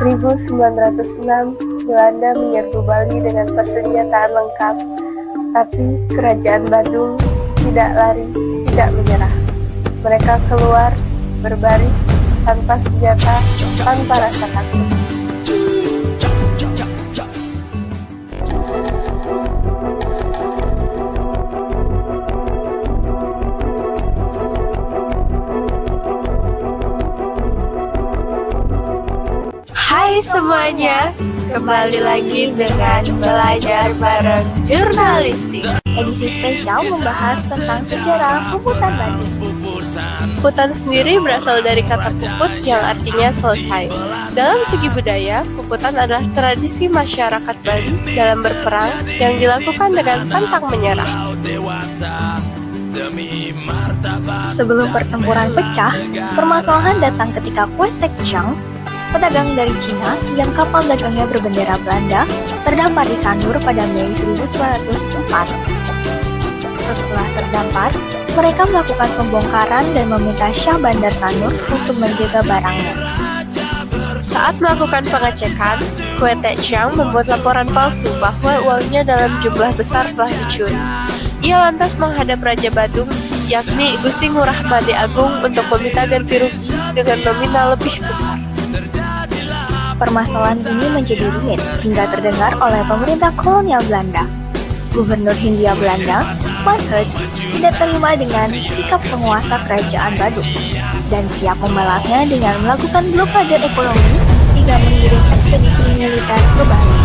1906, Belanda menyerbu Bali dengan persenjataan lengkap, tapi Kerajaan Badung tidak lari, tidak menyerah. Mereka keluar berbaris tanpa senjata, tanpa rasa takut. Hai semuanya, kembali lagi dengan Belajar Bareng Jurnalistik. Edisi spesial membahas tentang sejarah Puputan Badung. Puputan sendiri berasal dari kata puput yang artinya selesai. Dalam segi budaya, puputan adalah tradisi masyarakat Bali dalam berperang yang dilakukan dengan pantang menyerah. Sebelum pertempuran pecah, permasalahan datang ketika Kue Tek Chang, pedagang dari Cina yang kapal dagangnya berbendera Belanda, terdampar di Sanur pada Mei 1904. Setelah terdampar, mereka melakukan pembongkaran dan meminta Syah Bandar Sanur untuk menjaga barangnya. Saat melakukan pengecekan, Kue Tek Chang membuat laporan palsu bahwa uangnya dalam jumlah besar telah dicuri. Ia lantas menghadap Raja Badung, yakni Gusti Ngurah Made Agung, untuk meminta ganti rugi dengan nominal lebih besar. Permasalahan ini menjadi rumit hingga terdengar oleh pemerintah kolonial Belanda. Gubernur Hindia Belanda, Van Hertz, tidak terima dengan sikap penguasa kerajaan Badung dan siap membalasnya dengan melakukan blokade ekonomi hingga mengirim ekspedisi militer ke Bali.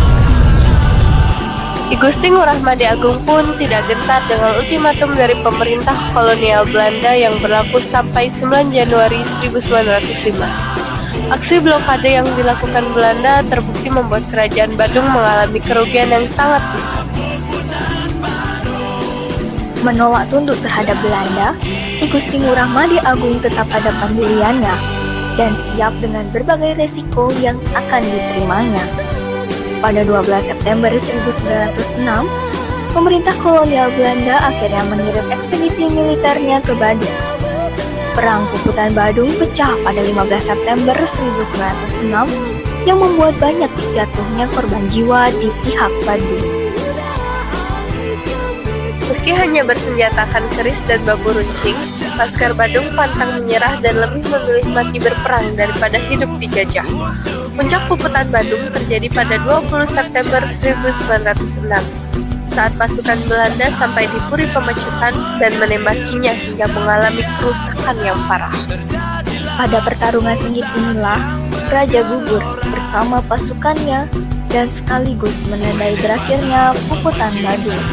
Gusti Ngurah Made Agung pun tidak gentar dengan ultimatum dari pemerintah kolonial Belanda yang berlaku sampai 9 Januari 1905. Aksi blokade yang dilakukan Belanda terbukti membuat kerajaan Badung mengalami kerugian yang sangat besar. Menolak tunduk terhadap Belanda, Gusti Ngurah Made Agung tetap ada pendiriannya dan siap dengan berbagai resiko yang akan diterimanya. Pada 12 September 1906, pemerintah kolonial Belanda akhirnya mengirim ekspedisi militernya ke Badung. Perang Puputan Badung pecah pada 15 September 1906 yang membuat banyak jatuhnya korban jiwa di pihak Badung. Meski hanya bersenjatakan keris dan bambu runcing, Laskar Badung pantang menyerah dan lebih memilih mati berperang daripada hidup dijajah. Puncak Puputan Badung terjadi pada 20 September 1906. Saat pasukan Belanda sampai di Puri Pemecutan dan menembakinya hingga mengalami kerusakan yang parah. Pada pertarungan sengit inilah, Raja gugur bersama pasukannya dan sekaligus menandai berakhirnya Puputan Badung.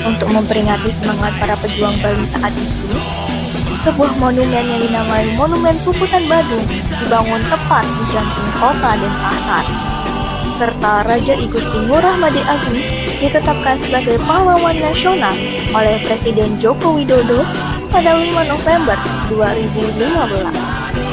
Untuk memperingati semangat para pejuang Bali saat itu, sebuah monumen yang dinamai Monumen Puputan Badung dibangun tepat di jantung kota Denpasar. Serta Raja Gusti Ngurah Made Agung ditetapkan sebagai pahlawan nasional oleh Presiden Joko Widodo pada 5 November 2015.